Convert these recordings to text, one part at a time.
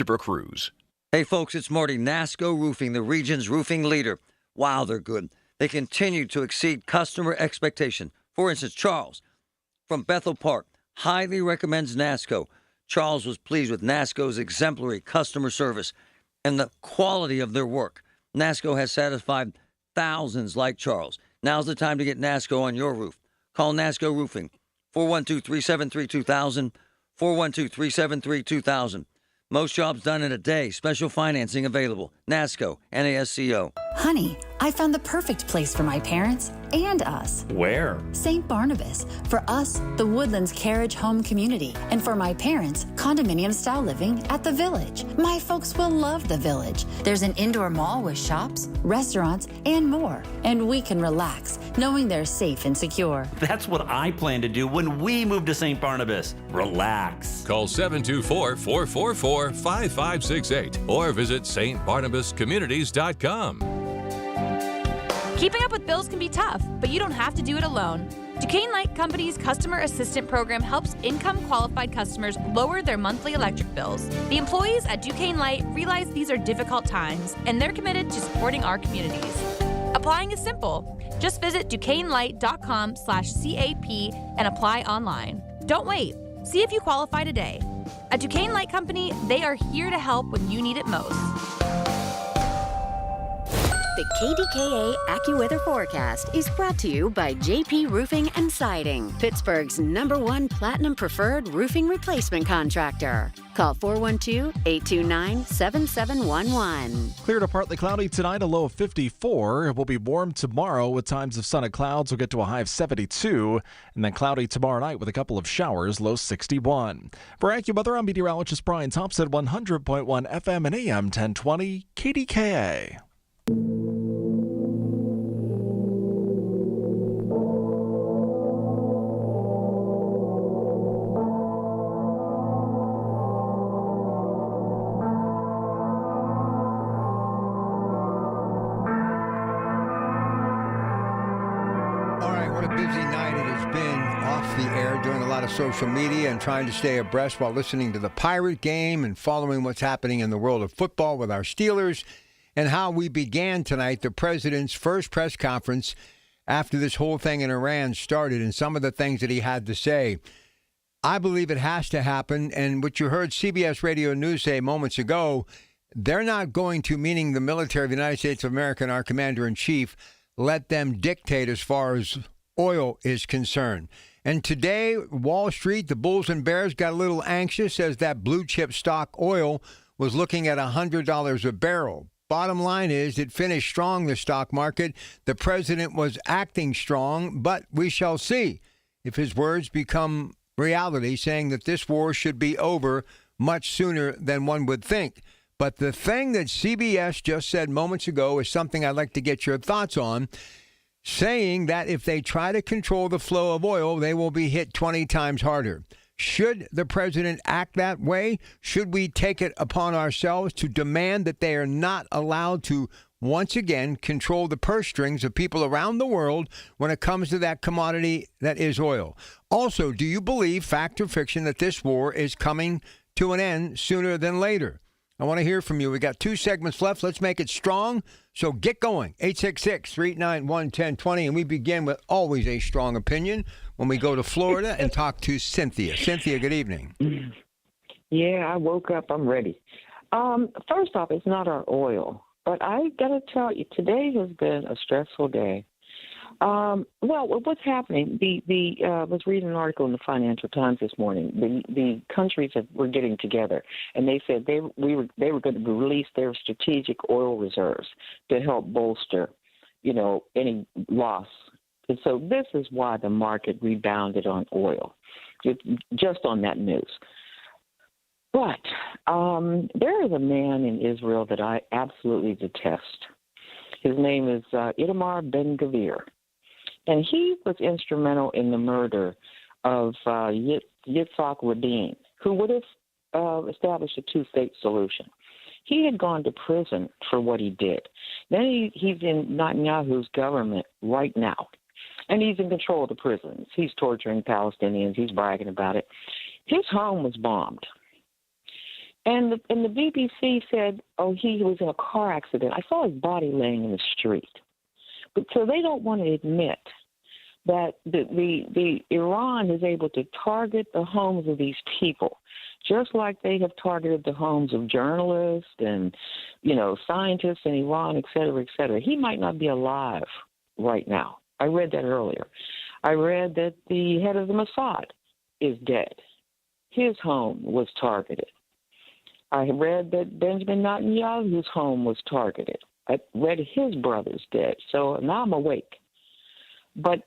Cruz. Hey folks, it's Marty. NASCO Roofing, the region's roofing leader. Wow, they're good. They continue to exceed customer expectation. For instance, Charles from Bethel Park highly recommends NASCO. Charles was pleased with NASCO's exemplary customer service and the quality of their work. NASCO has satisfied thousands like Charles. Now's the time to get NASCO on your roof. Call NASCO Roofing, 412-373-2000, 412-373-2000. Most jobs done in a day. Special financing available. NASCO, NASCO. Honey, I found the perfect place for my parents and us. Where? St. Barnabas. For us, the Woodlands Carriage Home Community. And for my parents, condominium-style living at the Village. My folks will love the Village. There's an indoor mall with shops, restaurants, and more. And we can relax, knowing they're safe and secure. That's what I plan to do when we move to St. Barnabas. Relax. Call 724-444-5568 or visit stbarnabascommunities.com. Keeping up with bills can be tough, but you don't have to do it alone. Duquesne Light Company's Customer Assistant Program helps income-qualified customers lower their monthly electric bills. The employees at Duquesne Light realize these are difficult times, and they're committed to supporting our communities. Applying is simple. Just visit duquesnelight.com/CAP and apply online. Don't wait. See if you qualify today. At Duquesne Light Company, they are here to help when you need it most. The KDKA AccuWeather forecast is brought to you by JP Roofing and Siding, Pittsburgh's #1 Platinum Preferred Roofing Replacement Contractor. Call 412-829-7711. Clear to partly cloudy tonight, a low of 54. It will be warm tomorrow with times of sun and clouds. We'll get to a high of 72. And then cloudy tomorrow night with a couple of showers, low 61. For AccuWeather, I'm meteorologist Brian Thompson, 100.1 FM and AM 1020 KDKA. Social media and trying to stay abreast while listening to the Pirate game and following what's happening in the world of football with our Steelers and how we began tonight the president's first press conference after this whole thing in Iran started and some of the things that he had to say. I believe it has to happen, and what you heard CBS Radio News say moments ago, they're not going to, meaning the military of the United States of America and our commander-in-chief, let them dictate as far as oil is concerned. And today, Wall Street, the Bulls and Bears got a little anxious as that blue chip stock oil was looking at $100 a barrel. Bottom line is it finished strong, the stock market. The president was acting strong, but we shall see if his words become reality, saying that this war should be over much sooner than one would think. But the thing that CBS just said moments ago is something I'd like to get your thoughts on, saying that if they try to control the flow of oil, they will be hit 20 times harder. Should the president act that way? Should we take it upon ourselves to demand that they are not allowed to once again control the purse strings of people around the world when it comes to that commodity that is oil? Also, do you believe, fact or fiction, that this war is coming to an end sooner than later? I want to hear from you. We got 2 segments left. Let's make it strong. So get going. 866-391-1020. And we begin with always a strong opinion when we go to Florida and talk to Cynthia. Cynthia, good evening. Yeah, I woke up. I'm ready. First off, it's not our oil. But I got to tell you, today has been a stressful day. Well, what's happening? Was reading an article in the Financial Times this morning. The countries were getting together, and they said they were going to release their strategic oil reserves to help bolster, any loss. And so this is why the market rebounded on oil, just on that news. But there is a man in Israel that I absolutely detest. His name is Itamar Ben-Gvir. And he was instrumental in the murder of Yitzhak Rabin, who would have established a two-state solution. He had gone to prison for what he did. Then he's in Netanyahu's government right now, and he's in control of the prisons. He's torturing Palestinians. He's bragging about it. His home was bombed. And the BBC said, oh, he was in a car accident. I saw his body laying in the street. But so they don't want to admit that the Iran is able to target the homes of these people, just like they have targeted the homes of journalists and, scientists in Iran, et cetera, et cetera. He might not be alive right now. I read that earlier. I read that the head of the Mossad is dead. His home was targeted. I read that Benjamin Netanyahu's home was targeted. I read his brother's dead. So now I'm awake. But,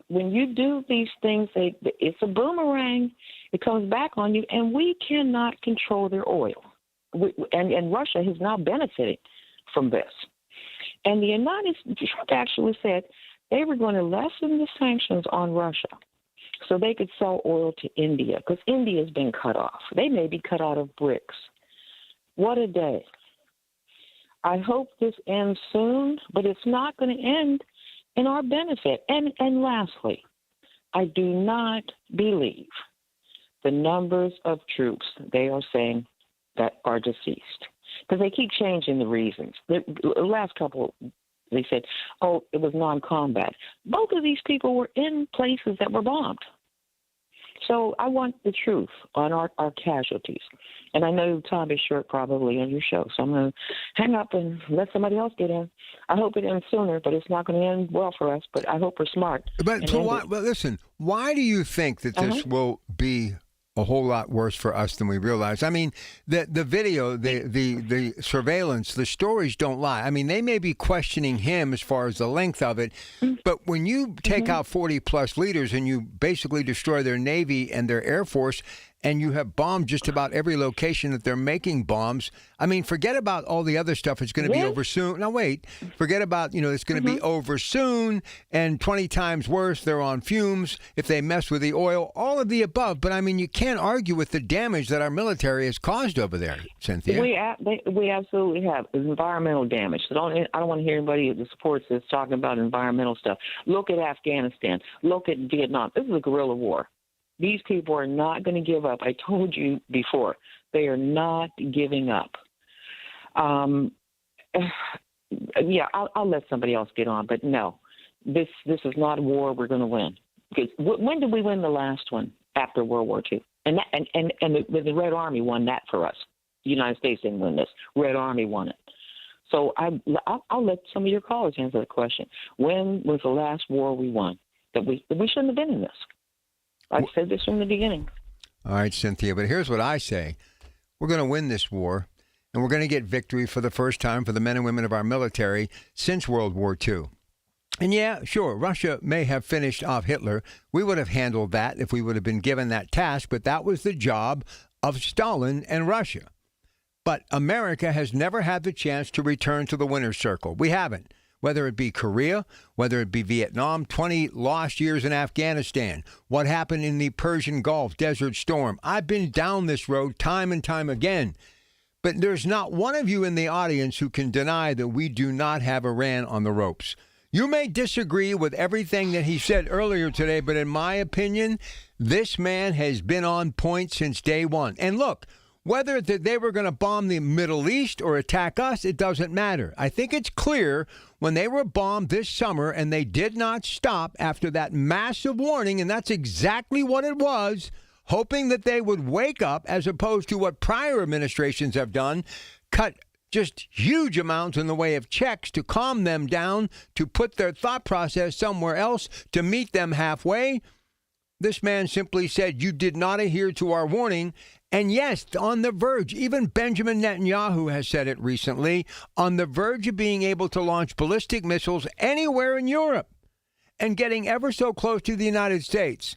when you do these things, it's a boomerang. It comes back on you, and we cannot control their oil. And Russia has now benefited from this. And the United States actually said they were going to lessen the sanctions on Russia so they could sell oil to India, because India has been cut off. They may be cut out of BRICS. What a day. I hope this ends soon, but it's not going to end in our benefit. And lastly, I do not believe the numbers of troops they are saying that are deceased, because they keep changing the reasons. The last couple, they said, oh, it was non-combat. Both of these people were in places that were bombed. So I want the truth on our casualties. And I know time is short probably on your show, so I'm going to hang up and let somebody else get in. I hope it ends sooner, but it's not going to end well for us. But I hope we're smart. But listen, why do you think that this will be a whole lot worse for us than we realize? I mean, the video, the surveillance, the stories don't lie. I mean, they may be questioning him as far as the length of it, but when you take out 40-plus leaders and you basically destroy their Navy and their Air Force, and you have bombed just about every location that they're making bombs. I mean, forget about all the other stuff. It's going to be over soon. Now, wait. Forget about, it's going to be over soon and 20 times worse. They're on fumes if they mess with the oil, all of the above. But, I mean, you can't argue with the damage that our military has caused over there, Cynthia. We absolutely have. It's environmental damage. So I don't want to hear anybody that supports this talking about environmental stuff. Look at Afghanistan. Look at Vietnam. This is a guerrilla war. These people are not going to give up. I told you before, they are not giving up. I'll let somebody else get on, but no, this is not a war we're going to win. Because when did we win the last one after World War II? And the Red Army won that for us. The United States didn't win this. Red Army won it. So I'll let some of your callers answer the question. When was the last war we won? That we shouldn't have been in this. I've said this from the beginning. All right, Cynthia, but here's what I say. We're going to win this war, and we're going to get victory for the first time for the men and women of our military since World War II. And yeah, sure, Russia may have finished off Hitler. We would have handled that if we would have been given that task, but that was the job of Stalin and Russia. But America has never had the chance to return to the winner's circle. We haven't. Whether it be Korea, whether it be Vietnam, 20 lost years in Afghanistan, what happened in the Persian Gulf, Desert Storm. I've been down this road time and time again. But there's not one of you in the audience who can deny that we do not have Iran on the ropes. You may disagree with everything that he said earlier today, but in my opinion, this man has been on point since day one. And look, whether they were going to bomb the Middle East or attack us, it doesn't matter. I think it's clear when they were bombed this summer and they did not stop after that massive warning, and that's exactly what it was, hoping that they would wake up as opposed to what prior administrations have done, cut just huge amounts in the way of checks to calm them down, to put their thought process somewhere else, to meet them halfway. This man simply said, you did not adhere to our warning. And yes, on the verge, even Benjamin Netanyahu has said it recently, on the verge of being able to launch ballistic missiles anywhere in Europe and getting ever so close to the United States.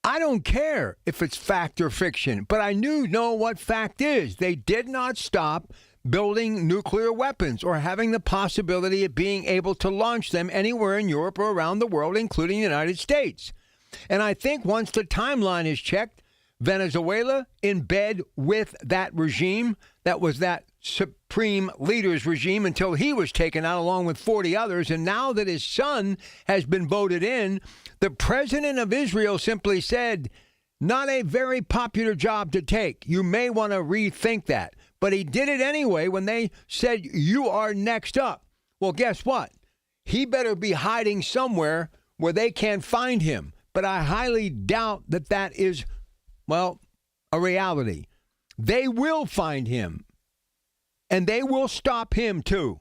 I don't care if it's fact or fiction, but I know what fact is. They did not stop building nuclear weapons or having the possibility of being able to launch them anywhere in Europe or around the world, including the United States. And I think once the timeline is checked, Venezuela in bed with that regime, that was that supreme leader's regime until he was taken out along with 40 others. And now that his son has been voted in, the president of Israel simply said, Not a very popular job to take. You may want to rethink that. But he did it anyway when they said, you are next up. Well, guess what? He better be hiding somewhere where they can't find him. But I highly doubt that that is, well, a reality. They will find him. And they will stop him, too.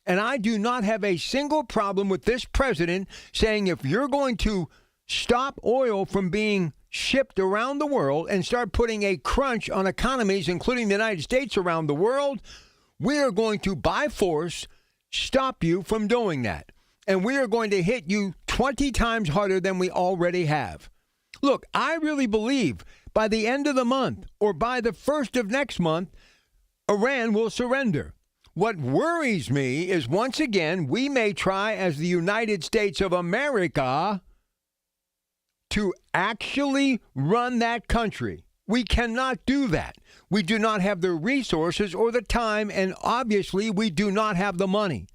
And I do not have a single problem with this president saying if you're going to stop oil from being shipped around the world and start putting a crunch on economies, including the United States around the world, we are going to, by force, stop you from doing that. And we are going to hit you 20 times harder than we already have. Look, I really believe by the end of the month or by the first of next month, Iran will surrender. What worries me is, once again, we may try as the United States of America to actually run that country. We cannot do that. We do not have the resources or the time, and obviously we do not have the money.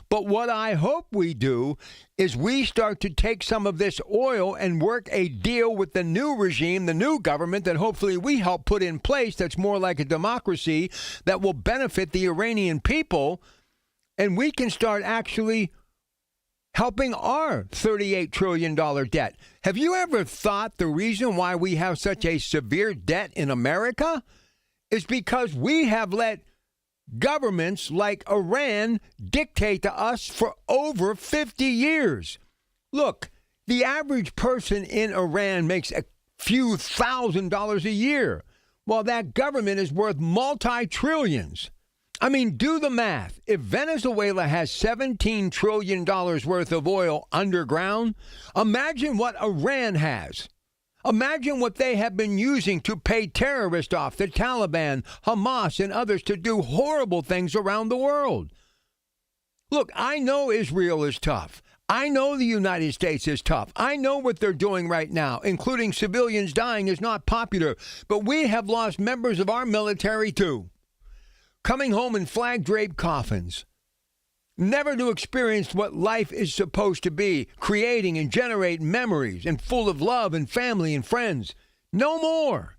But what I hope we do is we start to take some of this oil and work a deal with the new regime, the new government that hopefully we help put in place that's more like a democracy that will benefit the Iranian people, and we can start actually helping our $38 trillion debt. Have you ever thought the reason why we have such a severe debt in America is because we have let governments like Iran dictate to us for over 50 years? Look, the average person in Iran makes a few $1,000s a year, while that government is worth multi-trillions. I mean, do the math. If Venezuela has $17 trillion worth of oil underground, imagine what Iran has. Imagine what they have been using to pay terrorists off, the Taliban, Hamas, and others to do horrible things around the world. Look, I know Israel is tough. I know the United States is tough. I know what they're doing right now, including civilians dying, is not popular. But we have lost members of our military, too. Coming home in flag-draped coffins. Never to experience what life is supposed to be, creating and generating memories and full of love and family and friends. No more.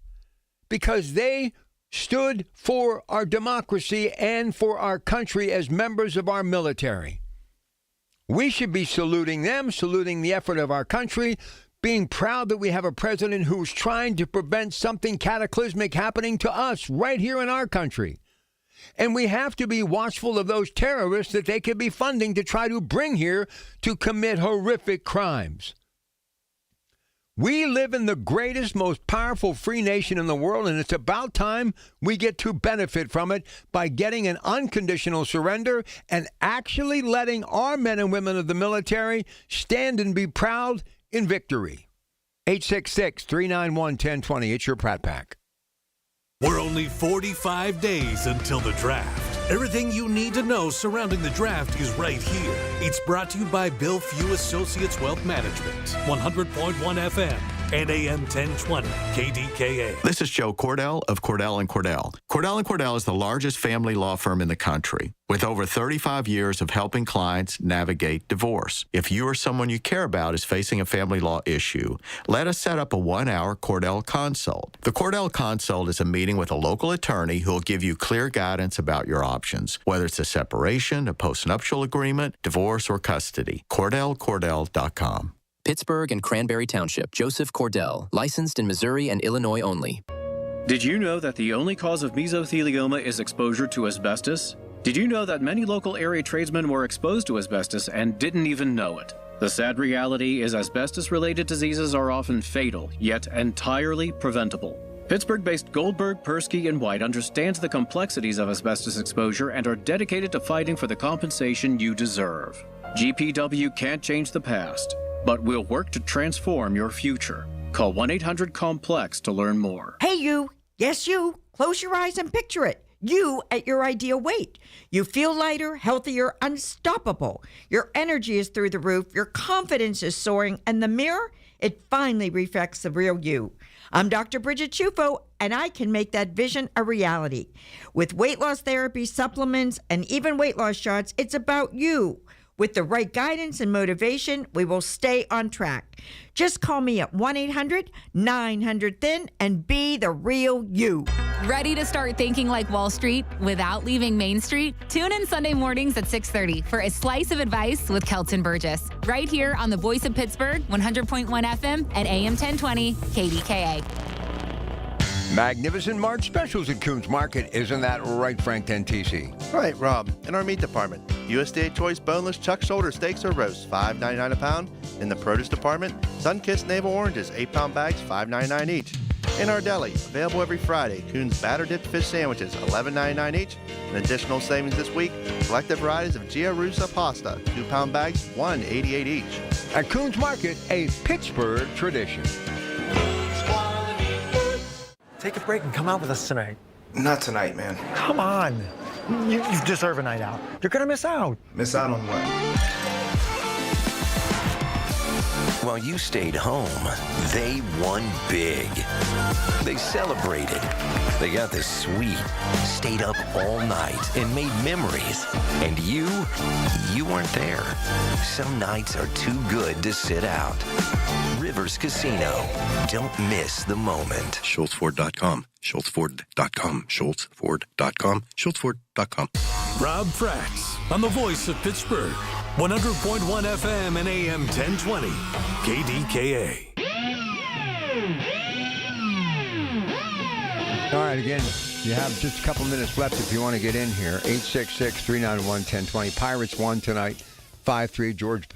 Because they stood for our democracy and for our country as members of our military. We should be saluting them, saluting the effort of our country, being proud that we have a president who's trying to prevent something cataclysmic happening to us right here in our country. And we have to be watchful of those terrorists that they could be funding to try to bring here to commit horrific crimes. We live in the greatest, most powerful free nation in the world, and it's about time we get to benefit from it by getting an unconditional surrender and actually letting our men and women of the military stand and be proud in victory. 866-391-1020. It's your Pratt Pack. We're only 45 days until the draft. Everything you need to know surrounding the draft is right here. It's brought to you by Bill Few Associates Wealth Management, 100.1 FM and AM 1020 KDKA. This is Joe Cordell of Cordell & Cordell. Cordell & Cordell is the largest family law firm in the country, with over 35 years of helping clients navigate divorce. If you or someone you care about is facing a family law issue, let us set up a 1-hour Cordell Consult. The Cordell Consult is a meeting with a local attorney who will give you clear guidance about your options, whether it's a separation, a postnuptial agreement, divorce, or custody. CordellCordell.com. Pittsburgh and Cranberry Township. Joseph Cordell, licensed in Missouri and Illinois only. Did you know that the only cause of mesothelioma is exposure to asbestos? Did you know that many local area tradesmen were exposed to asbestos and didn't even know it? The sad reality is asbestos-related diseases are often fatal, yet entirely preventable. Pittsburgh-based Goldberg, Persky, and White understands the complexities of asbestos exposure and are dedicated to fighting for the compensation you deserve. GPW can't change the past, but we'll work to transform your future. Call 1-800-COMPLEX to learn more. Hey, you. Yes, you. Close your eyes and picture it. You at your ideal weight. You feel lighter, healthier, unstoppable. Your energy is through the roof. Your confidence is soaring. And the mirror, it finally reflects the real you. I'm Dr. Bridget Chufo, and I can make that vision a reality. With weight loss therapy, supplements, and even weight loss shots, it's about you. With the right guidance and motivation, we will stay on track. Just call me at 1-800-900-THIN and be the real you. Ready to start thinking like Wall Street without leaving Main Street? Tune in Sunday mornings at 6:30 for a slice of advice with Kelton Burgess. Right here on the Voice of Pittsburgh, 100.1 FM and AM 1020 KDKA. Magnificent March specials at Coons Market. Isn't that right, Frank 10TC? Right, Rob. In our meat department, USDA Choice Boneless Chuck Shoulder Steaks or Roasts, $5.99 a pound. In the produce department, Sunkissed Navel Oranges, 8-pound bags, $5.99 each. In our deli, available every Friday, Coons Batter Dipped Fish Sandwiches, $11.99 each. An additional savings this week, selected varieties of Giarusa pasta, 2-pound bags, $1.88 each. At Coons Market, a Pittsburgh tradition. Take a break and come out with us tonight. Not tonight, man. Come on. You deserve a night out. You're going to miss out. Miss out on what? While you stayed home, they won big. They celebrated. They got the suite, stayed up all night, and made memories. And you weren't there. Some nights are too good to sit out. Rivers Casino. Don't miss the moment. SchultzFord.com. SchultzFord.com. SchultzFord.com. SchultzFord.com. Rob Frax on the Voice of Pittsburgh. 100.1 FM and AM 1020. KDKA. All right, again, you have just a couple minutes left if you want to get in here. 866-391-1020. Pirates won tonight, 5-3, George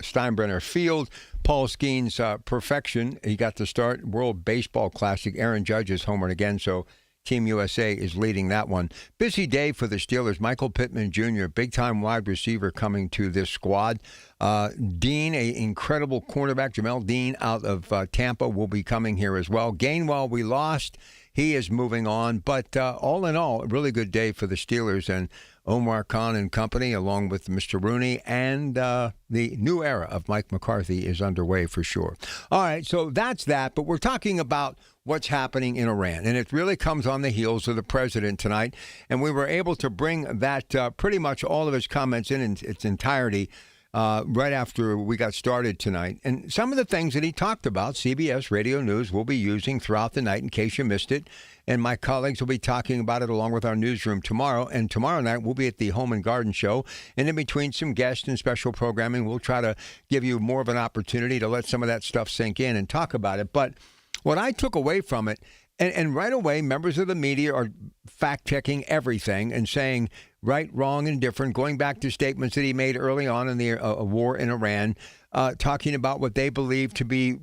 Steinbrenner Field. Paul Skeen's perfection. He got to start World Baseball Classic. Aaron Judge is homering again, so Team USA is leading that one. Busy day for the Steelers. Michael Pittman Jr., big-time wide receiver coming to this squad. Dean, an incredible cornerback. Jamel Dean out of Tampa will be coming here as well. Gainwell, we lost. He is moving on. But all in all, a really good day for the Steelers. And Omar Khan and company, along with Mr. Rooney, and the new era of Mike McCarthy is underway for sure. All right, so that's that. But we're talking about what's happening in Iran. And it really comes on the heels of the president tonight. And we were able to bring that pretty much all of his comments in its entirety right after we got started tonight. And some of the things that he talked about, CBS Radio News will be using throughout the night in case you missed it. And my colleagues will be talking about it along with our newsroom tomorrow. And tomorrow night, we'll be at the Home and Garden Show. And in between some guests and special programming, we'll try to give you more of an opportunity to let some of that stuff sink in and talk about it. But what I took away from it, and right away, members of the media are fact-checking everything and saying right, wrong, and different, going back to statements that he made early on in the war in Iran, talking about what they believe to be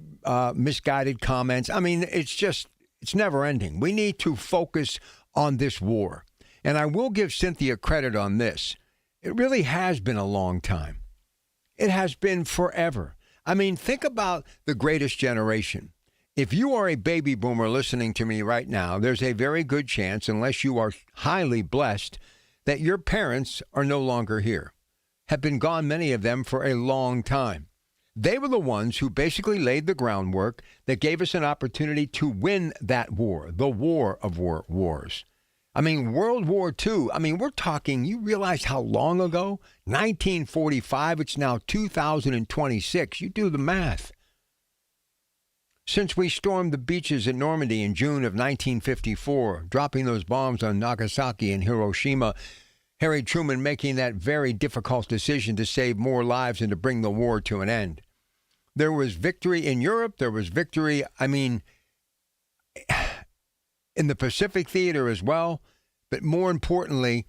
misguided comments. I mean, it's never ending. We need to focus on this war. And I will give Cynthia credit on this. It really has been a long time. It has been forever. I mean, think about the greatest generation. If you are a baby boomer listening to me right now, there's a very good chance, unless you are highly blessed, that your parents are no longer here, have been gone, many of them, for a long time. They were the ones who basically laid the groundwork that gave us an opportunity to win that war, the war of wars. I mean, World War II, I mean, we're talking, you realize how long ago? 1945, it's now 2026. You do the math. Since we stormed the beaches at Normandy in June of 1954, dropping those bombs on Nagasaki and Hiroshima, Harry Truman making that very difficult decision to save more lives and to bring the war to an end. There was victory in Europe. There was victory, in the Pacific theater as well. But more importantly,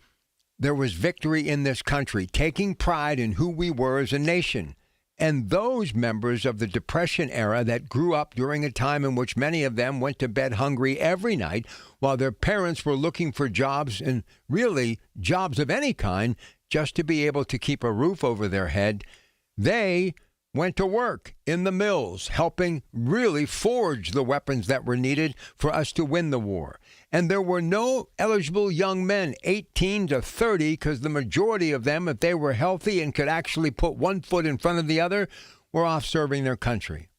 there was victory in this country, taking pride in who we were as a nation. And those members of the Depression era that grew up during a time in which many of them went to bed hungry every night while their parents were looking for jobs, and really jobs of any kind, just to be able to keep a roof over their head, they went to work in the mills, helping really forge the weapons that were needed for us to win the war. And there were no eligible young men, 18 to 30, because the majority of them, if they were healthy and could actually put one foot in front of the other, were off serving their country.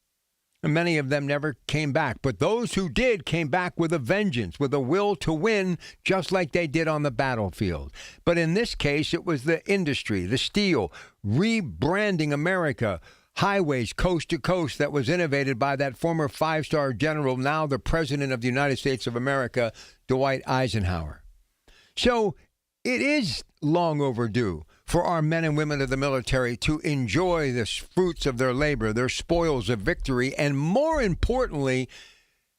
And many of them never came back. But those who did came back with a vengeance, with a will to win, just like they did on the battlefield. But in this case, it was the industry, the steel, rebranding America, highways coast to coast, that was innovated by that former five-star general, now the President of the United States of America, Dwight Eisenhower. So it is long overdue for our men and women of the military to enjoy the fruits of their labor, their spoils of victory, and more importantly,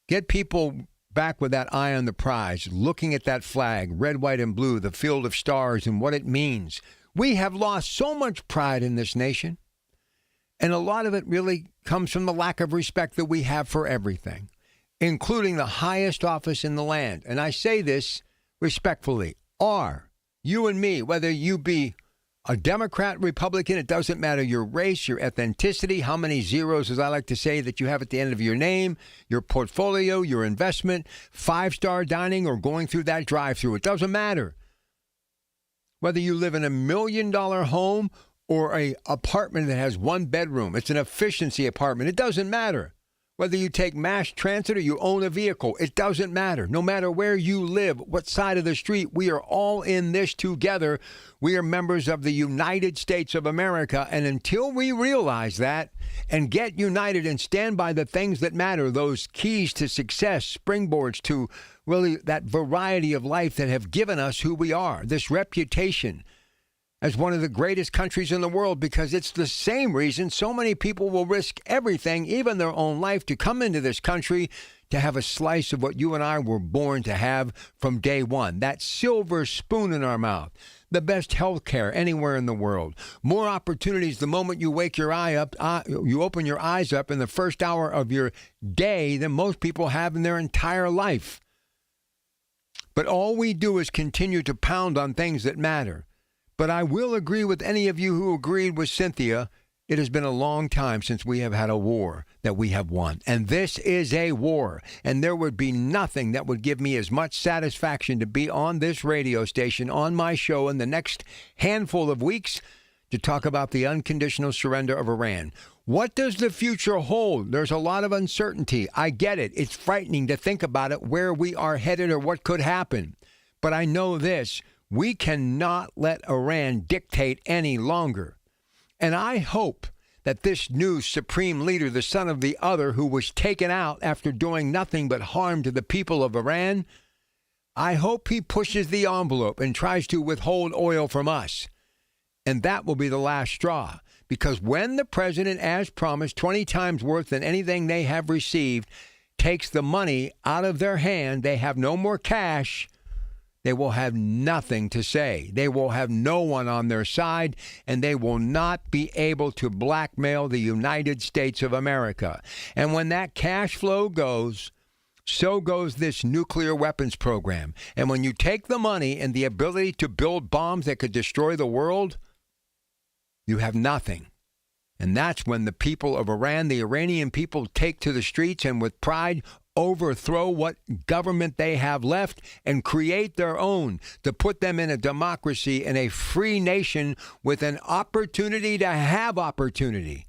get people back with that eye on the prize, looking at that flag, red, white, and blue, the field of stars, and what it means. We have lost so much pride in this nation, and a lot of it really comes from the lack of respect that we have for everything, including the highest office in the land. And I say this respectfully. You and me, whether you be a Democrat, Republican, it doesn't matter your race, your ethnicity, how many zeros, as I like to say, that you have at the end of your name, your portfolio, your investment, five-star dining, or going through that drive-through. It doesn't matter. Whether you live in $1 million home or an apartment that has one bedroom, it's an efficiency apartment. It doesn't matter. Whether you take mass transit or you own a vehicle, it doesn't matter. No matter where you live, what side of the street, we are all in this together. We are members of the United States of America. And until we realize that and get united and stand by the things that matter, those keys to success, springboards to really that variety of life that have given us who we are, this reputation as one of the greatest countries in the world, because it's the same reason so many people will risk everything, even their own life, to come into this country to have a slice of what you and I were born to have from day one. That silver spoon in our mouth, the best health care anywhere in the world, more opportunities the moment you wake your eye up, you open your eyes up in the first hour of your day than most people have in their entire life. But all we do is continue to pound on things that matter. But I will agree with any of you who agreed with Cynthia. It has been a long time since we have had a war that we have won. And this is a war. And there would be nothing that would give me as much satisfaction to be on this radio station, on my show in the next handful of weeks to talk about the unconditional surrender of Iran. What does the future hold? There's a lot of uncertainty. I get it. It's frightening to think about it, where we are headed or what could happen. But I know this. We cannot let Iran dictate any longer. And I hope that this new supreme leader, the son of the other, who was taken out after doing nothing but harm to the people of Iran, I hope he pushes the envelope and tries to withhold oil from us. And that will be the last straw. Because when the president, as promised, 20 times worth than anything they have received, takes the money out of their hand, they have no more cash. They will have nothing to say. They will have no one on their side, and they will not be able to blackmail the United States of America. And when that cash flow goes, so goes this nuclear weapons program. And when you take the money and the ability to build bombs that could destroy the world, you have nothing. And that's when the people of Iran, the Iranian people, take to the streets and with pride overthrow what government they have left and create their own to put them in a democracy, in a free nation with an opportunity to have opportunity.